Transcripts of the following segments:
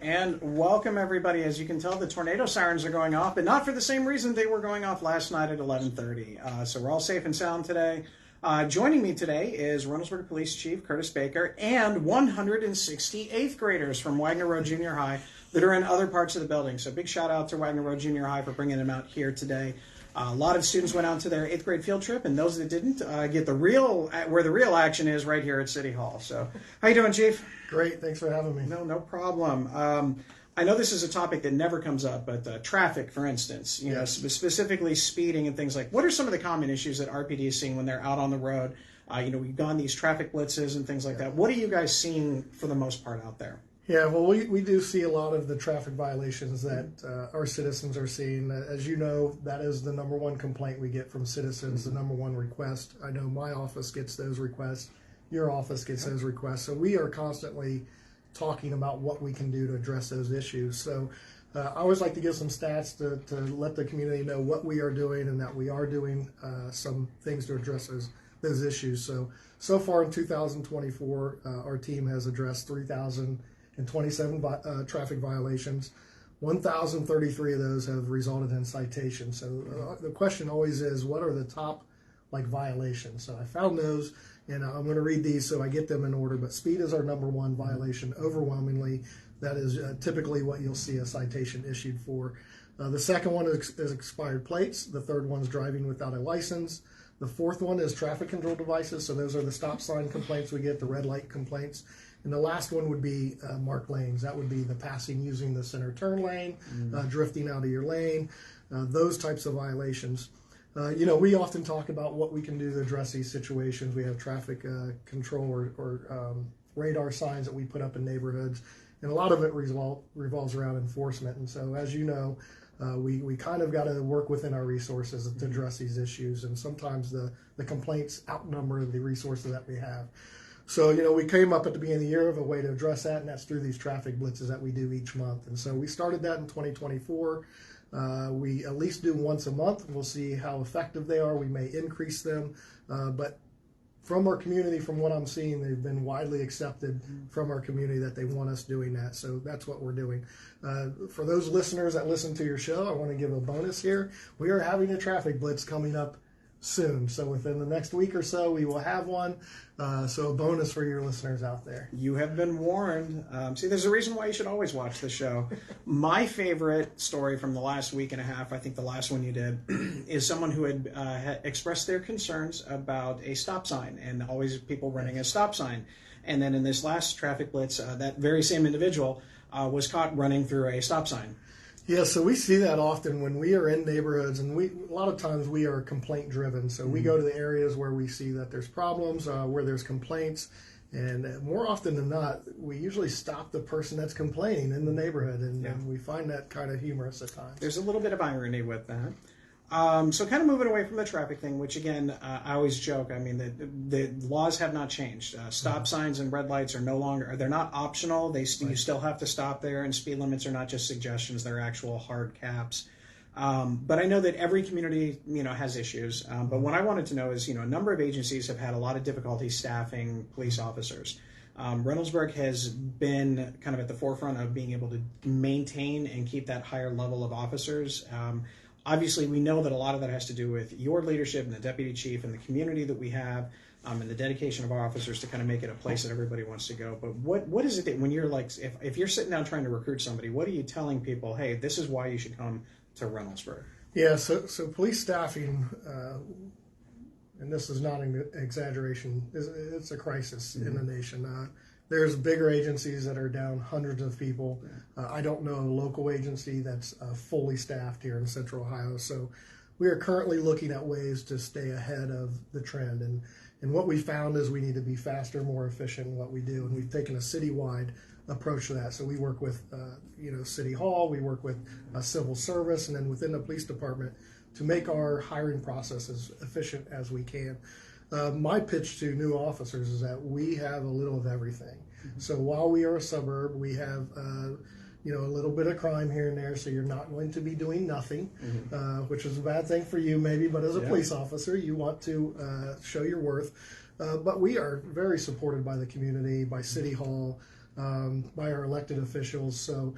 And welcome everybody. As you can tell, the tornado sirens are going off, but not for the same reason they were going off last night at 11:30. So we're all safe and sound today. Joining me today is Reynoldsburg Police Chief Curtis Baker and 160 8th graders from Wagner Road Junior High that are in other parts of the building. So big shout out to Wagner Road Junior High for bringing them out here today. A lot of students went out to their 8th grade field trip, and those that didn't get where the real action is right here at City Hall. So how you doing, Chief? Great, thanks for having me. No problem. I know this is a topic that never comes up, but traffic, for instance, you know, specifically speeding and things like. What are some of the common issues that RPD is seeing when they're out on the road? We've gone these traffic blitzes and things like that. What are you guys seeing for the most part out there? Yeah, well, we do see a lot of the traffic violations that our citizens are seeing. As you know, that is the number one complaint we get from citizens, the number one request. I know my office gets those requests, your office gets those requests. So we are constantly talking about what we can do to address those issues. So I always like to give some stats to let the community know what we are doing and that we are doing some things to address those issues. So far in 2024, our team has addressed 3,027 traffic violations. 1,033 of those have resulted in citations. So the question always is, what are the top violations? So I found those, and I'm going to read these so I get them in order. But speed is our number one violation. Overwhelmingly, that is typically what you'll see a citation issued for. The second one is expired plates. The third one is driving without a license. The fourth one is traffic control devices. So those are the stop sign complaints we get, the red light complaints. And the last one would be marked lanes. That would be the passing using the center turn lane, drifting out of your lane, those types of violations. We often talk about what we can do to address these situations. We have traffic control or radar signs that we put up in neighborhoods, and a lot of it revolves around enforcement. And so, as you know, we kind of got to work within our resources to address these issues, and sometimes the complaints outnumber the resources that we have. So, we came up at the beginning of the year of a way to address that, and that's through these traffic blitzes that we do each month. And so we started that in 2024. We at least do once a month. We'll see how effective they are. We may increase them. But from our community, from what I'm seeing, they've been widely accepted from our community that they want us doing that. So that's what we're doing. For those listeners that listen to your show, I want to give a bonus here. We are having a traffic blitz coming up soon. So within the next week or so, we will have one. So a bonus for your listeners out there. You have been warned. See, there's a reason why you should always watch the show. My favorite story from the last week and a half, I think the last one you did, is someone who had expressed their concerns about a stop sign and always people running a stop sign. And then in this last traffic blitz, that very same individual was caught running through a stop sign. Yeah, so we see that often when we are in neighborhoods, and a lot of times we are complaint driven. So we go to the areas where we see that there's problems, where there's complaints, and more often than not, we usually stop the person that's complaining in the neighborhood, and we find that kind of humorous at times. There's a little bit of irony with that. So kind of moving away from the traffic thing, which again, I always joke, I mean, the laws have not changed. Stop signs and red lights are no longer, they're not optional. You still have to stop there, and speed limits are not just suggestions, they're actual hard caps. But I know that every community, has issues. But what I wanted to know is, a number of agencies have had a lot of difficulty staffing police officers. Reynoldsburg has been kind of at the forefront of being able to maintain and keep that higher level of officers. Obviously, we know that a lot of that has to do with your leadership and the deputy chief and the community that we have, and the dedication of our officers to kind of make it a place that everybody wants to go. But what is it that when you're if you're sitting down trying to recruit somebody, what are you telling people? Hey, this is why you should come to Reynoldsburg. Yeah, so police staffing, and this is not an exaggeration, it's a crisis in the nation. There's bigger agencies that are down hundreds of people. I don't know a local agency that's fully staffed here in Central Ohio. So we are currently looking at ways to stay ahead of the trend. And what we found is we need to be faster, more efficient in what we do. And we've taken a citywide approach to that. So we work with, City Hall, we work with civil service, and then within the police department to make our hiring process as efficient as we can. My pitch to new officers is that we have a little of everything. So while we are a suburb, we have a little bit of crime here and there, so you're not going to be doing nothing, which is a bad thing for you maybe, but as a police officer, you want to show your worth. But we are very supported by the community, by City Hall. by our elected officials. So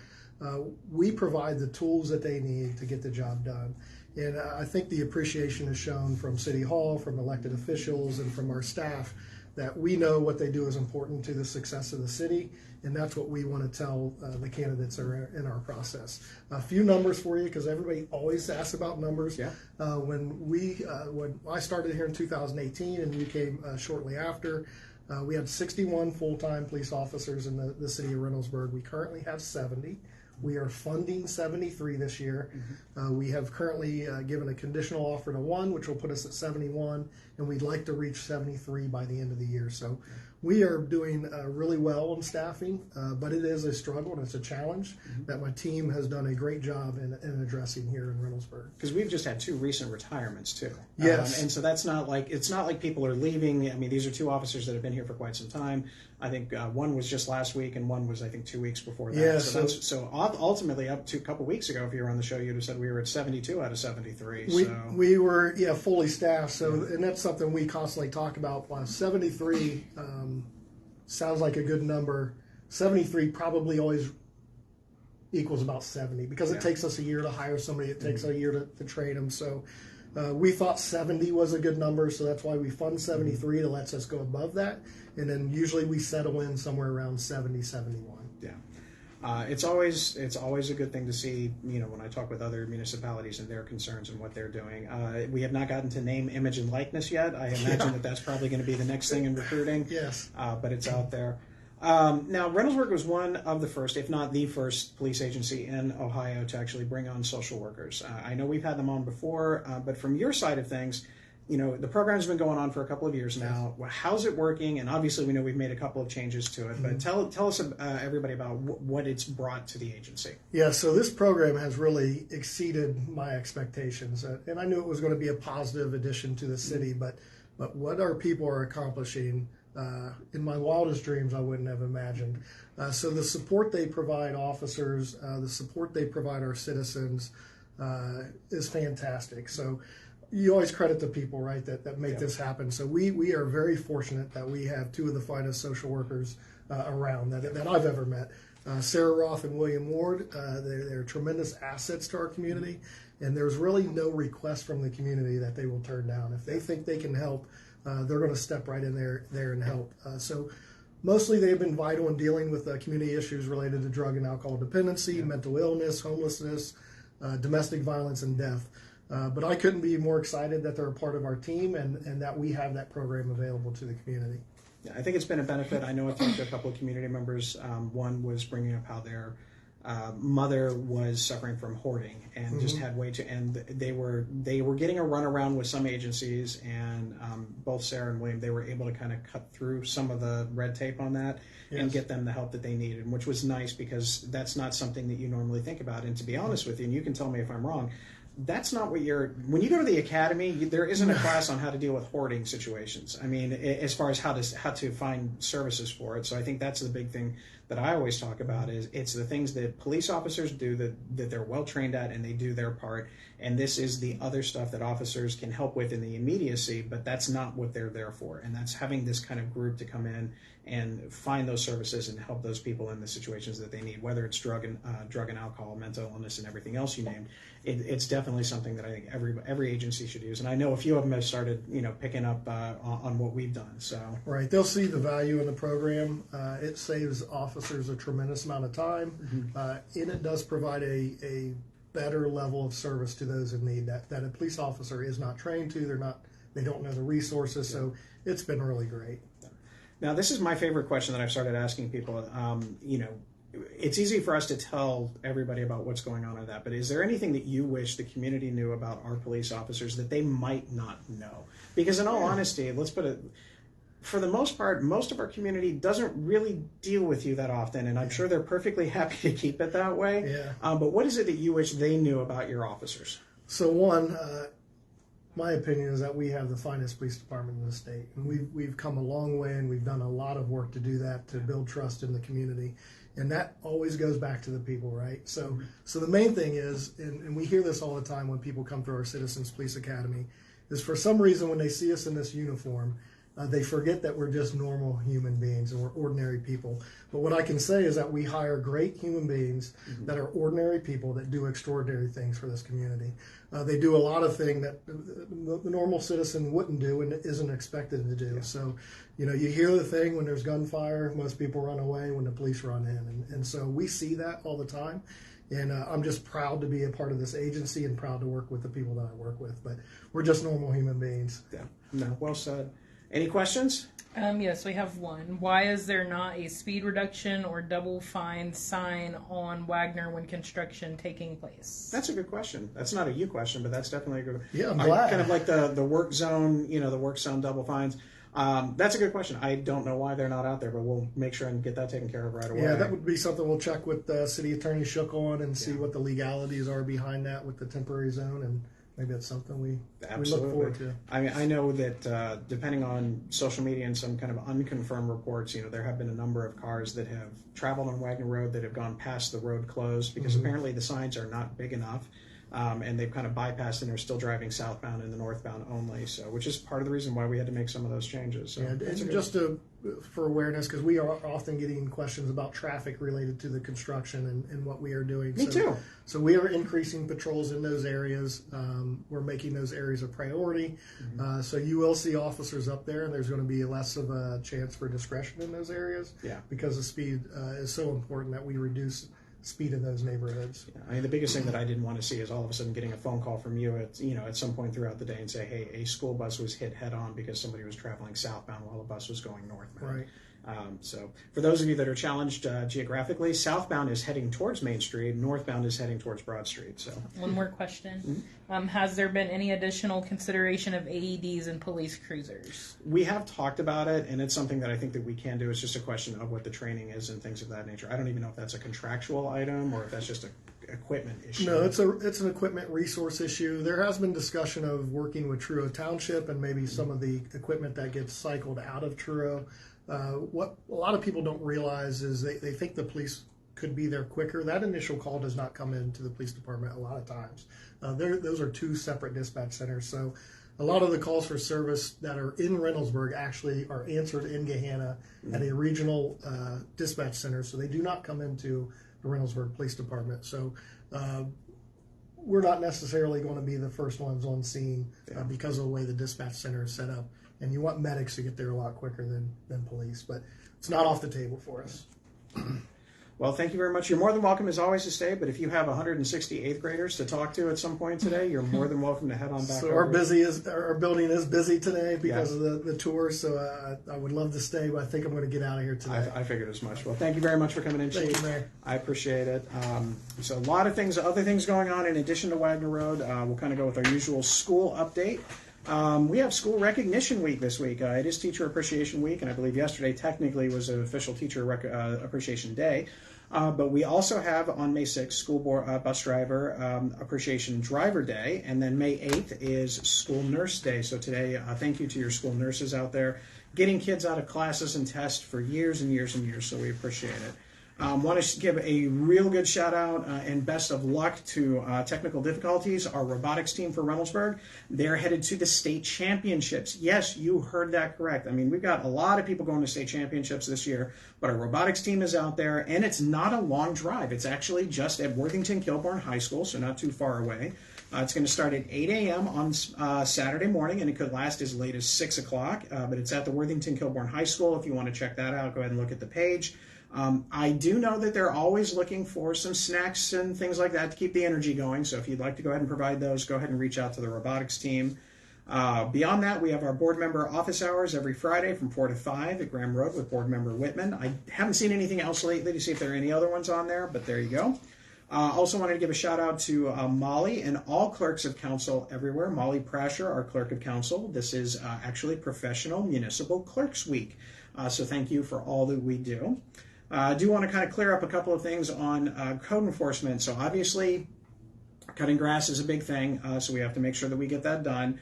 we provide the tools that they need to get the job done. And I think the appreciation is shown from City Hall, from elected officials, and from our staff that we know what they do is important to the success of the city, and that's what we want to tell the candidates that are in our process. A few numbers for you, because everybody always asks about numbers. Yeah. When I started here in 2018 and you came shortly after, we had 61 full-time police officers in the city of Reynoldsburg. We currently have 70. We are funding 73 this year. We have currently given a conditional offer to one, which will put us at 71, and we'd like to reach 73 by the end of the year. So we are doing really well in staffing, but it is a struggle and it's a challenge that my team has done a great job in addressing here in Reynoldsburg. Because we've just had 2 recent retirements too. Yes. And so it's not like people are leaving. I mean, these are 2 officers that have been here for quite some time. I think one was just last week, and one was, I think, 2 weeks before that. Yeah, so ultimately, up to a couple weeks ago, if you were on the show, you'd have said we were at 72 out of 73. We were fully staffed. So and that's something we constantly talk about. 73 sounds like a good number. 73 probably always equals about 70 because it takes us a year to hire somebody. It takes a year to train them. So we thought 70 was a good number, so that's why we fund 73 to let us go above that. And then usually we settle in somewhere around 70, 71. Yeah. It's always a good thing to see, when I talk with other municipalities and their concerns and what they're doing. We have not gotten to name, image, and likeness yet. I imagine that that's probably going to be the next thing in recruiting. Yes. But it's out there. Now, Reynoldsburg was one of the first, if not the first, police agency in Ohio to actually bring on social workers. I know we've had them on before, but from your side of things, the program's been going on for a couple of years now. Well, how's it working? And obviously, we know we've made a couple of changes to it. But tell us, everybody, about what it's brought to the agency. Yeah, so this program has really exceeded my expectations. And I knew it was going to be a positive addition to the city. But what our people are accomplishing, in my wildest dreams, I wouldn't have imagined. So the support they provide officers, the support they provide our citizens is fantastic. So you always credit the people, right, that make this happen. So we are very fortunate that we have 2 of the finest social workers around that I've ever met. Sarah Roth and William Ward, they're tremendous assets to our community, and there's really no request from the community that they will turn down. If they think they can help, they're going to step right in there and help. So mostly they've been vital in dealing with community issues related to drug and alcohol dependency, mental illness, homelessness, domestic violence, and death. But I couldn't be more excited that they're a part of our team and that we have that program available to the community. Yeah, I think it's been a benefit. I know I've talked to a couple of community members. One was bringing up how their mother was suffering from hoarding and just had and they were getting a runaround with some agencies, and both Sarah and William, they were able to kind of cut through some of the red tape on that and get them the help that they needed, which was nice because that's not something that you normally think about. And to be honest with you, and you can tell me if I'm wrong, that's not what when you go to the academy, there isn't a class on how to deal with hoarding situations. I mean, as far as how to find services for it. So I think that's the big thing that I always talk about is it's the things that police officers do that they're well trained at and they do their part. And this is the other stuff that officers can help with in the immediacy, but that's not what they're there for. And that's having this kind of group to come in and find those services and help those people in the situations that they need, whether it's drug and alcohol, mental illness, and everything else you named. It's definitely something that I think every agency should use, and I know a few of them have started, picking up on what we've done. So right, they'll see the value in the program. It saves officers a tremendous amount of time, and it does provide a better level of service to those in need that a police officer is not trained to. They don't know the resources, so it's been really great. Now, this is my favorite question that I've started asking people. It's easy for us to tell everybody about what's going on in that, but is there anything that you wish the community knew about our police officers that they might not know? Because in all honesty, let's put it, for the most part, most of our community doesn't really deal with you that often, and I'm sure they're perfectly happy to keep it that way. Yeah. But what is it that you wish they knew about your officers? So one, my opinion is that we have the finest police department in the state, and we've come a long way, and we've done a lot of work to do that, to build trust in the community. And that always goes back to the people, right? So the main thing is, and we hear this all the time when people come through our Citizens Police Academy, is for some reason when they see us in this uniform, They forget that we're just normal human beings and we're ordinary people. But what I can say is that we hire great human beings that are ordinary people that do extraordinary things for this community. They do a lot of things that the normal citizen wouldn't do and isn't expected to do. So, you hear the thing when there's gunfire, most people run away when the police run in. And so we see that all the time. And I'm just proud to be a part of this agency and proud to work with the people that I work with. But we're just normal human beings. Yeah, no, well said. Any questions? Yes, we have one. Why is there not a speed reduction or double fine sign on Wagner when construction taking place? That's a good question. That's not a you question, but that's definitely a good. Yeah, I'm glad. Kind of like the work zone, the work zone double fines. That's a good question. I don't know why they're not out there, but we'll make sure and get that taken care of right away. Yeah, that would be something we'll check with City Attorney Shook on and see what the legalities are behind that with the temporary zone, and maybe that's something we look forward to. I mean, I know that depending on social media and some kind of unconfirmed reports, there have been a number of cars that have traveled on Wagner Road that have gone past the road closed because apparently the signs are not big enough. And they've kind of bypassed and they're still driving southbound and the northbound only. So, which is part of the reason why we had to make some of those changes. So, and just for awareness, because we are often getting questions about traffic related to the construction and what we are doing. Me too. So we are increasing patrols in those areas. We're making those areas a priority. So you will see officers up there, and there's going to be less of a chance for discretion in those areas. Yeah. Because the speed is so important that we reduce speed in those neighborhoods. Yeah, I mean, the biggest thing that I didn't want to see is all of a sudden getting a phone call from you at some point throughout the day and say, hey, a school bus was hit head on because somebody was traveling southbound while a bus was going northbound. Right. So for those of you that are challenged geographically, southbound is heading towards Main Street, northbound is heading towards Broad Street. So one more question. Has there been any additional consideration of AEDs in police cruisers? We have talked about it, and it's something that I think that we can do. It's just a question of what the training is and things of that nature. I don't even know if that's a contractual item or if that's just a equipment issue. No, it's an equipment resource issue. There has been discussion of working with Truro Township and maybe some of the equipment that gets cycled out of Truro. What a lot of people don't realize is they think the police could be there quicker. That initial call does not come into the police department a lot of times. Those are two separate dispatch centers. So a lot of the calls for service that are in Reynoldsburg actually are answered in Gahanna at a regional dispatch center. So they do not come into the Reynoldsburg Police Department. So we're not necessarily going to be the first ones on scene because of the way the dispatch center is set up. And you want medics to get there a lot quicker than police, but it's not off the table for us. Well, thank you very much. You're more than welcome, as always, to stay, but if you have 160 eighth graders to talk to at some point today, you're more than welcome to head on back So over. our building is busy today because of the tour, so I would love to stay, but I think I'm going to get out of here today. I figured as much. Well, thank you very much for coming in, Chief. Thank you, Mayor. I appreciate it. So a lot of other things going on in addition to Wagner Road. We'll kind of go with our usual school update. We have School Recognition Week this week. It is Teacher Appreciation Week, and I believe yesterday technically was an official Teacher Appreciation Day. But we also have on May 6th School Board Bus Driver Appreciation Driver Day, and then May 8th is School Nurse Day. So today, thank you to your school nurses out there getting kids out of classes and tests for years and years and years, so we appreciate it. Want to give a real good shout out and best of luck to Technical Difficulties, our robotics team for Reynoldsburg. They're headed to the state championships. Yes, you heard that correct. I mean, we've got a lot of people going to state championships this year, but our robotics team is out there, and it's not a long drive. It's actually just at Worthington Kilbourne High School, so not too far away. It's going to start at 8 a.m. on Saturday morning, and it could last as late as 6 o'clock, but it's at the Worthington Kilbourne High School. If you want to check that out, go ahead and look at the page. I do know that they're always looking for some snacks and things like that to keep the energy going. So if you'd like to go ahead and provide those, go ahead and reach out to the robotics team. Beyond that, we have our board member office hours every Friday from 4 to 5 at Graham Road with board member Whitman. I haven't seen anything else lately to see if there are any other ones on there, but there you go. Also wanted to give a shout out to Molly and all clerks of council everywhere. Molly Prasher, our clerk of council. This is actually Professional Municipal Clerks Week. So thank you for all that we do. I do want to kind of clear up a couple of things on code enforcement. So obviously, cutting grass is a big thing, so we have to make sure that we get that done.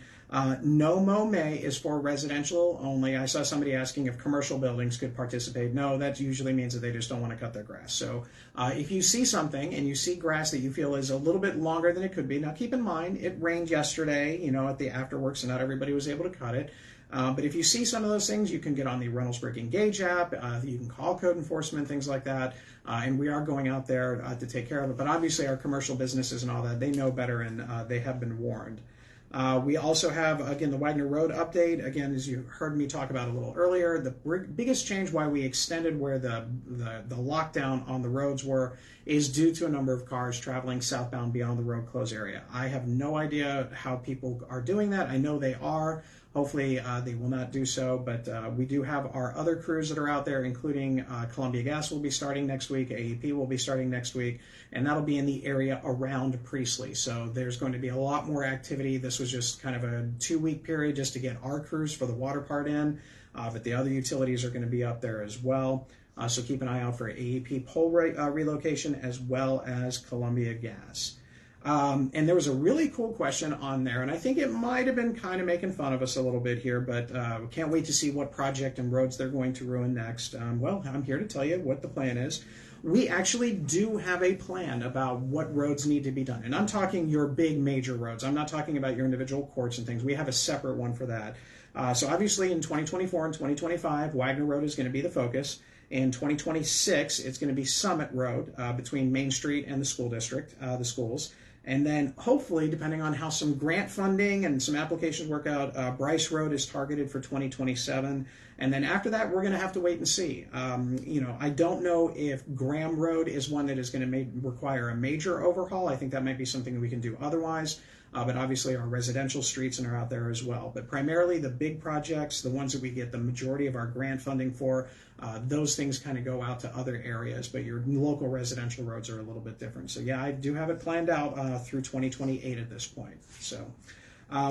No mow may is for residential only. I saw somebody asking if commercial buildings could participate. No, that usually means that they just don't want to cut their grass. So if you see something and you see grass that you feel is a little bit longer than it could be, now keep in mind it rained yesterday, at the afterworks, and not everybody was able to cut it. But if you see some of those things, you can get on the Reynoldsburg Engage app. You can call code enforcement, things like that. And we are going out there to take care of it. But obviously, our commercial businesses and all that, they know better, and they have been warned. We also have, again, the Wagner Road update. Again, as you heard me talk about a little earlier, the biggest change why we extended where the lockdown on the roads were is due to a number of cars traveling southbound beyond the road closed area. I have no idea how people are doing that. I know they are. Hopefully they will not do so, but we do have our other crews that are out there, including Columbia Gas will be starting next week, AEP will be starting next week, and that'll be in the area around Priestley. So there's going to be a lot more activity. This was just kind of a 2-week period just to get our crews for the water part in, but the other utilities are going to be up there as well. So keep an eye out for AEP pole relocation as well as Columbia Gas. And there was a really cool question on there, and I think it might have been kind of making fun of us a little bit here, but we can't wait to see what project and roads they're going to ruin next. Well, I'm here to tell you what the plan is. We actually do have a plan about what roads need to be done, and I'm talking your big major roads. I'm not talking about your individual courts and things. We have a separate one for that. So obviously in 2024 and 2025, Wagner Road is going to be the focus. In 2026, it's going to be Summit Road between Main Street and the school district, the schools. And then hopefully, depending on how some grant funding and some applications work out, Bryce Road is targeted for 2027. And then after that, we're going to have to wait and see. I don't know if Graham Road is one that is going to require a major overhaul. I think that might be something that we can do otherwise. But obviously our residential streets are out there as well. But primarily the big projects, the ones that we get the majority of our grant funding for, those things kind of go out to other areas. But your local residential roads are a little bit different. So yeah, I do have it planned out through 2028 at this point. So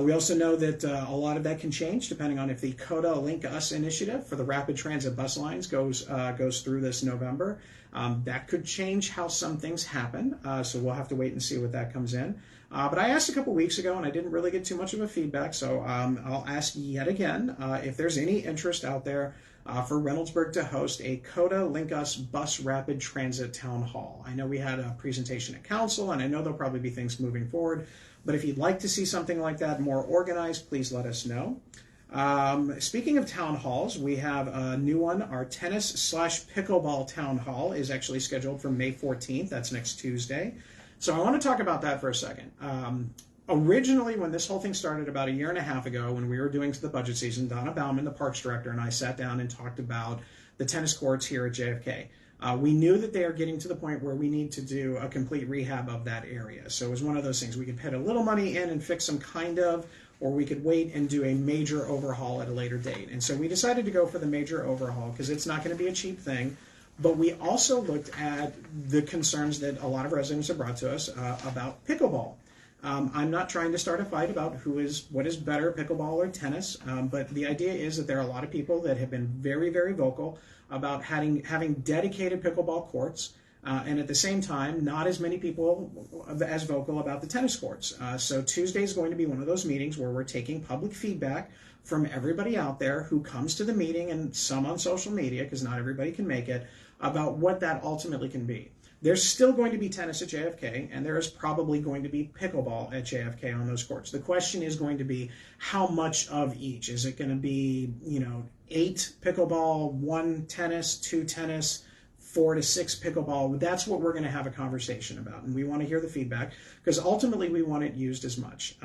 we also know that a lot of that can change depending on if the CODA Link Us initiative for the rapid transit bus lines goes through this November. That could change how some things happen. So we'll have to wait and see what that comes in. But I asked a couple weeks ago, and I didn't really get too much of a feedback, so I'll ask yet again if there's any interest out there for Reynoldsburg to host a CODA Link Us Bus Rapid Transit Town Hall. I know we had a presentation at council, and I know there'll probably be things moving forward, but if you'd like to see something like that more organized, please let us know. Speaking of town halls, we have a new one. Our tennis/pickleball town hall is actually scheduled for May 14th. That's next Tuesday. So I want to talk about that for a second. Originally, when this whole thing started about 1.5 years ago, when we were doing the budget season, Donna Bauman, the parks director, and I sat down and talked about the tennis courts here at JFK. We knew that they are getting to the point where we need to do a complete rehab of that area. So it was one of those things. We could put a little money in and fix them kind of, or we could wait and do a major overhaul at a later date. And so we decided to go for the major overhaul because it's not going to be a cheap thing. But we also looked at the concerns that a lot of residents have brought to us about pickleball. I'm not trying to start a fight about what is better, pickleball or tennis, but the idea is that there are a lot of people that have been very, very vocal about having dedicated pickleball courts, and at the same time, not as many people as vocal about the tennis courts. So Tuesday is going to be one of those meetings where we're taking public feedback from everybody out there who comes to the meeting, and some on social media, because not everybody can make it, about what that ultimately can be. There's still going to be tennis at JFK, and there is probably going to be pickleball at JFK on those courts. The question is going to be how much of each. Is it going to be, 8 pickleball, 1 tennis, 2 tennis, 4 to 6 pickleball? That's what we're going to have a conversation about, and we want to hear the feedback because ultimately we want it used as much.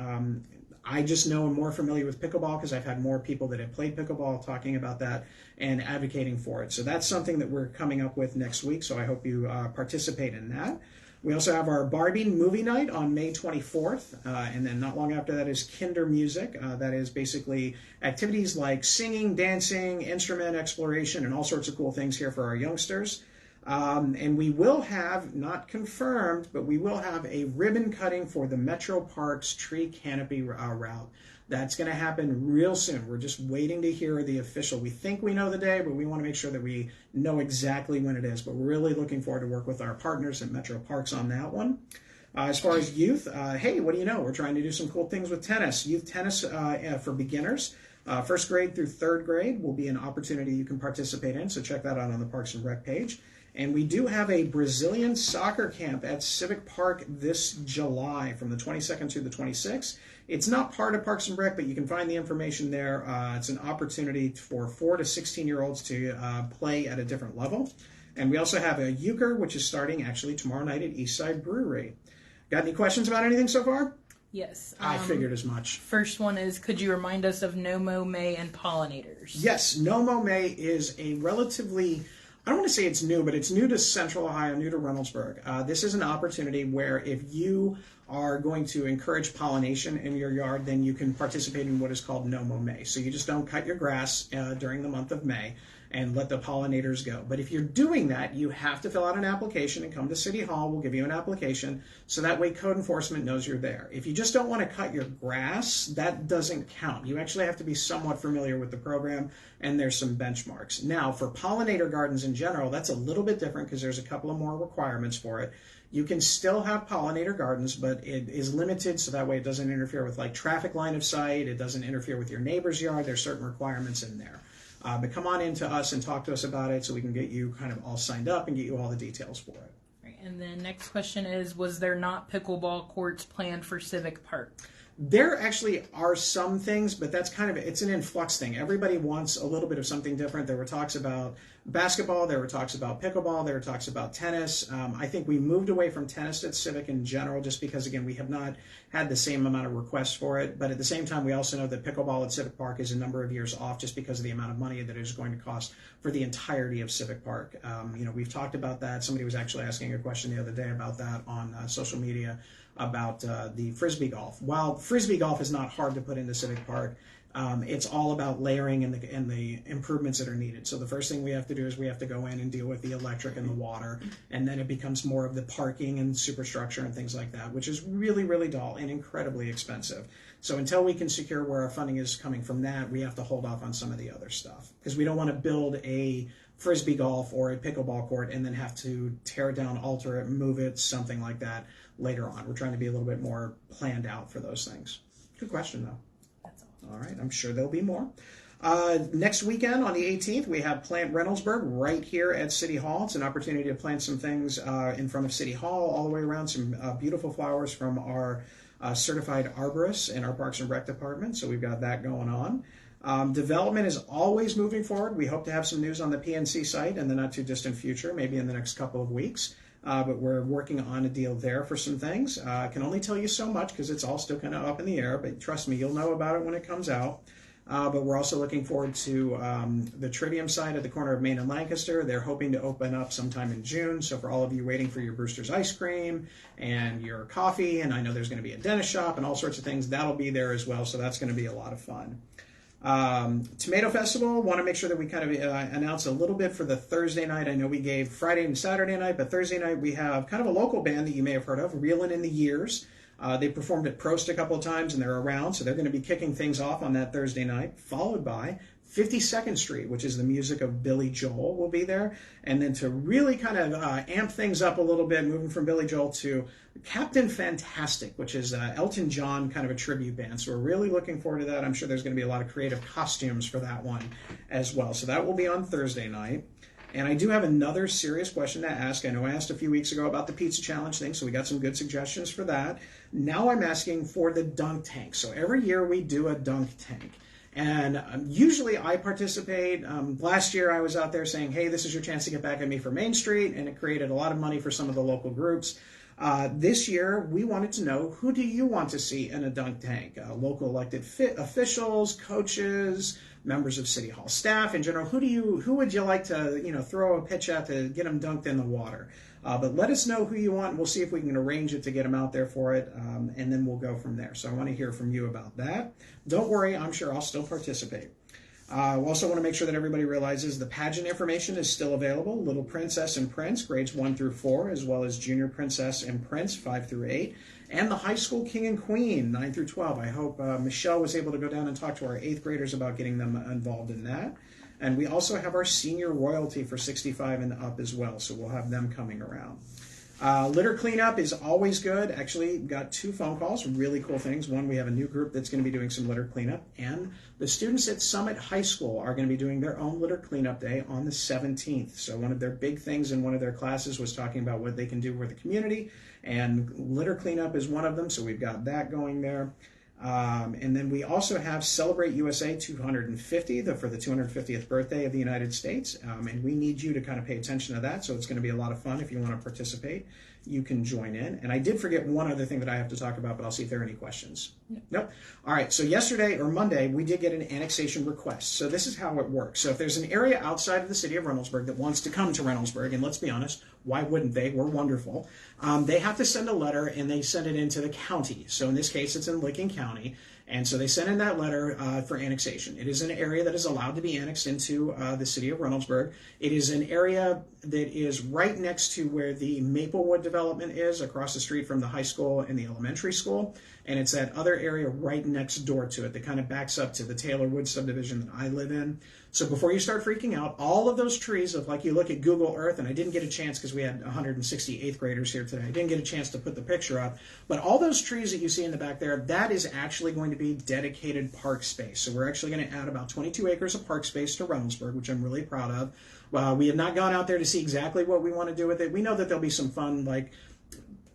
I just know I'm more familiar with pickleball because I've had more people that have played pickleball talking about that and advocating for it. So that's something that we're coming up with next week, so I hope you participate in that. We also have our Barbie movie night on May 24th, and then not long after that is Kinder Music. That is basically activities like singing, dancing, instrument exploration, and all sorts of cool things here for our youngsters. And we will have, not confirmed, but we will have a ribbon cutting for the Metro Parks tree canopy route. That's going to happen real soon. We're just waiting to hear the official. We think we know the day, but we want to make sure that we know exactly when it is. But we're really looking forward to work with our partners at Metro Parks on that one. As far as youth, hey, what do you know? We're trying to do some cool things with tennis. Youth tennis for beginners. First grade through third grade will be an opportunity you can participate in. So check that out on the Parks and Rec page. And we do have a Brazilian soccer camp at Civic Park this July from the 22nd to the 26th. It's not part of Parks and Rec, but you can find the information there. It's an opportunity for 4 to 16-year-olds to play at a different level. And we also have a euchre, which is starting actually tomorrow night at Eastside Brewery. Got any questions about anything so far? Yes. I figured as much. First one is, could you remind us of Nomo, May, and pollinators? Yes, Nomo May is a relatively, I don't want to say it's new, but it's new to Central Ohio, new to Reynoldsburg. This is an opportunity where if you are going to encourage pollination in your yard, then you can participate in what is called Nomo May. So you just don't cut your grass during the month of May and let the pollinators go. But if you're doing that, you have to fill out an application and come to City Hall. We'll give you an application so that way code enforcement knows you're there. If you just don't want to cut your grass, that doesn't count. You actually have to be somewhat familiar with the program, and there's some benchmarks. Now, for pollinator gardens in general, that's a little bit different because there's a couple of more requirements for it. You can still have pollinator gardens, but it is limited so that way it doesn't interfere with like traffic line of sight. It doesn't interfere with your neighbor's yard. There's certain requirements in there. But come on in to us and talk to us about it so we can get you kind of all signed up and get you all the details for it. Right, and then next question is, was there not pickleball courts planned for Civic Park? There actually are some things, but that's kind of, it's an influx thing. Everybody wants a little bit of something different. There were talks about basketball, there were talks about pickleball, there were talks about tennis. I think we moved away from tennis at Civic in general just because, again, we have not had the same amount of requests for it. But at the same time, we also know that pickleball at Civic Park is a number of years off just because of the amount of money that it is going to cost for the entirety of Civic Park. We've talked about that. Somebody was actually asking a question the other day about that on social media about the Frisbee golf. While Frisbee golf is not hard to put into Civic Park, it's all about layering and the improvements that are needed. So the first thing we have to do is we have to go in and deal with the electric and the water, and then it becomes more of the parking and superstructure and things like that, which is really, really dull and incredibly expensive. So until we can secure where our funding is coming from that, we have to hold off on some of the other stuff because we don't want to build a Frisbee golf or a pickleball court and then have to tear it down, alter it, move it, something like that later on. We're trying to be a little bit more planned out for those things. Good question, though. That's all. All right, I'm sure there'll be more. Next weekend on the 18th, we have Plant Reynoldsburg right here at City Hall. It's an opportunity to plant some things in front of City Hall all the way around, some beautiful flowers from our certified arborists in our Parks and Rec department. So we've got that going on. Development is always moving forward. We hope to have some news on the PNC site in the not too distant future, maybe in the next couple of weeks. But we're working on a deal there for some things. I can only tell you so much because it's all still kind of up in the air, but trust me, you'll know about it when it comes out. But we're also looking forward to the Trivium site at the corner of Main and Lancaster. They're hoping to open up sometime in June. So for all of you waiting for your Brewster's ice cream and your coffee, and I know there's going to be a dentist shop and all sorts of things, that'll be there as well. So that's going to be a lot of fun. Tomato Festival, want to make sure that we kind of announce a little bit for the Thursday night. I know we gave Friday and Saturday night, but Thursday night we have kind of a local band that you may have heard of, Reelin' in the Years. They performed at Prost a couple of times and they're around, so they're going to be kicking things off on that Thursday night, followed by 52nd Street, which is the music of Billy Joel, will be there. And then to really kind of amp things up a little bit, moving from Billy Joel to Captain Fantastic, which is Elton John kind of a tribute band. So we're really looking forward to that. I'm sure there's going to be a lot of creative costumes for that one as well. So that will be on Thursday night. And I do have another serious question to ask. I know I asked a few weeks ago about the pizza challenge thing, so we got some good suggestions for that. Now I'm asking for the dunk tank. So every year we do a dunk tank. And usually I participate. Last year I was out there saying, hey, this is your chance to get back at me for Main Street, and it created a lot of money for some of the local groups. This year we wanted to know, who do you want to see in a dunk tank? Local elected officials, coaches, members of City Hall staff in general. Who would you like to throw a pitch at to get them dunked in the water? But let us know who you want. We'll see if we can arrange it to get them out there for it, and then we'll go from there. So I want to hear from you about that. Don't worry, I'm sure I'll still participate. We also want to make sure that everybody realizes the pageant information is still available. Little Princess and Prince, grades 1 through 4, as well as Junior Princess and Prince, 5 through 8, and the High School King and Queen, 9 through 12. I hope Michelle was able to go down and talk to our 8th graders about getting them involved in that. And we also have our senior royalty for 65 and up as well, so we'll have them coming around. Litter cleanup is always good. Actually, got 2 phone calls, really cool things. One, we have a new group that's going to be doing some litter cleanup, and the students at Summit High School are going to be doing their own litter cleanup day on the 17th. So one of their big things in one of their classes was talking about what they can do for the community, and litter cleanup is one of them, so we've got that going there. And then we also have Celebrate USA 250 for the 250th birthday of the United States. And we need you to kind of pay attention to that. So it's going to be a lot of fun. If you want to participate, you can join in. And I did forget one other thing that I have to talk about, but I'll see if there are any questions. Nope. All right. So yesterday or Monday, we did get an annexation request. So this is how it works. So if there's an area outside of the city of Reynoldsburg that wants to come to Reynoldsburg, and let's be honest, why wouldn't they? We're wonderful. They have to send a letter, and they send it into the county. So in this case, it's in Licking County. And so they sent in that letter for annexation. It is an area that is allowed to be annexed into the city of Reynoldsburg. It is an area that is right next to where the Maplewood development is, across the street from the high school and the elementary school. And it's that other area right next door to it that kind of backs up to the Taylor Woods subdivision that I live in. So before you start freaking out, all of those trees, of like you look at Google Earth, and I didn't get a chance because we had 160 8th graders here today. I didn't get a chance to put the picture up, but all those trees that you see in the back there, that is actually going to be dedicated park space. So we're actually going to add about 22 acres of park space to Reynoldsburg, which I'm really proud of. We have not gone out there to see exactly what we want to do with it. We know that there'll be some fun, like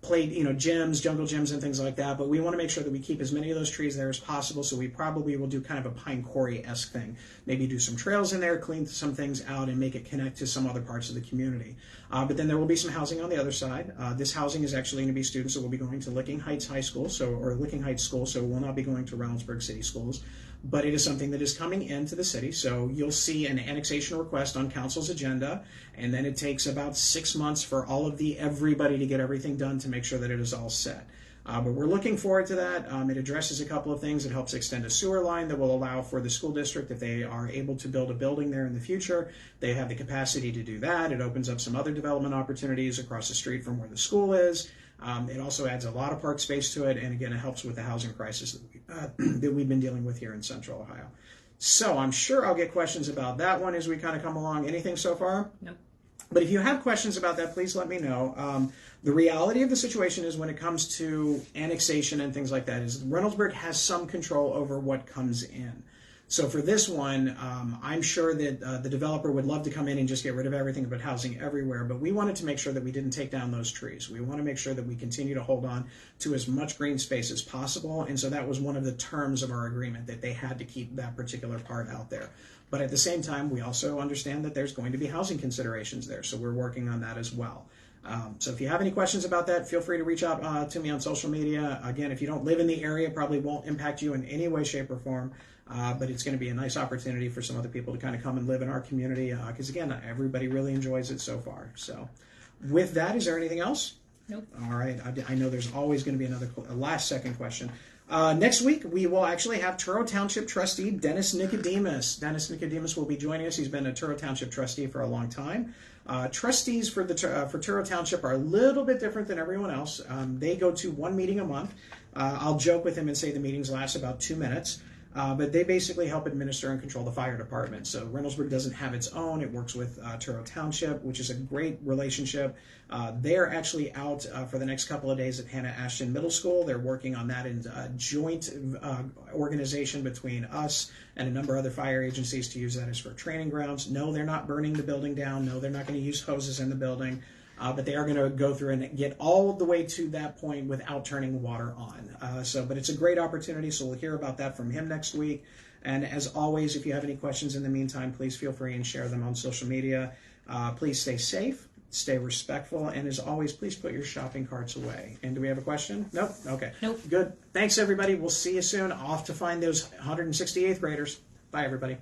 gyms, jungle gyms and things like that, but we want to make sure that we keep as many of those trees there as possible, so we probably will do kind of a pine quarry-esque thing. Maybe do some trails in there, clean some things out, and make it connect to some other parts of the community. But then there will be some housing on the other side. This housing is actually going to be students that will be going to Licking Heights High School, or Licking Heights School, so will not be going to Reynoldsburg City Schools. But it is something that is coming into the city, so you'll see an annexation request on council's agenda, and then it takes about 6 months for all of everybody to get everything done to make sure that it is all set. But we're looking forward to that. It addresses a couple of things. It helps extend a sewer line that will allow for the school district, if they are able to build a building there in the future, they have the capacity to do that. It opens up some other development opportunities across the street from where the school is. It also adds a lot of park space to it, and again, it helps with the housing crisis that we've been dealing with here in Central Ohio. So I'm sure I'll get questions about that one as we kind of come along. Anything so far? Nope. But if you have questions about that, please let me know. The reality of the situation is, when it comes to annexation and things like that, is Reynoldsburg has some control over what comes in. So for this one, I'm sure that the developer would love to come in and just get rid of everything but housing everywhere, but we wanted to make sure that we didn't take down those trees. We want to make sure that we continue to hold on to as much green space as possible, and so that was one of the terms of our agreement, that they had to keep that particular part out there. But at the same time, we also understand that there's going to be housing considerations there, so we're working on that as well. So if you have any questions about that, feel free to reach out to me on social media. Again, if you don't live in the area, it probably won't impact you in any way, shape, or form. But it's going to be a nice opportunity for some other people to kind of come and live in our community, because again, everybody really enjoys it so far. So with that, is there anything else? Nope. All right. I know there's always going to be a last second question. Next week, we will actually have Truro Township trustee Dennis Nicodemus. Dennis Nicodemus will be joining us. He's been a Truro Township trustee for a long time. Trustees for Truro Township are a little bit different than everyone else. They go to one meeting a month. I'll joke with him and say the meetings last about 2 minutes. But they basically help administer and control the fire department. So Reynoldsburg doesn't have its own. It works with Truro Township, which is a great relationship. They're actually out for the next couple of days at Hannah Ashton Middle School. They're working on that in a joint organization between us and a number of other fire agencies to use that as for training grounds. No, they're not burning the building down. No, they're not going to use hoses in the building. But they are going to go through and get all the way to that point without turning water on. But it's a great opportunity, so we'll hear about that from him next week. And as always, if you have any questions in the meantime, please feel free and share them on social media. Please stay safe, stay respectful, and as always, please put your shopping carts away. And do we have a question? Nope? Okay. Nope. Good. Thanks, everybody. We'll see you soon. Off to find those 168th graders. Bye, everybody.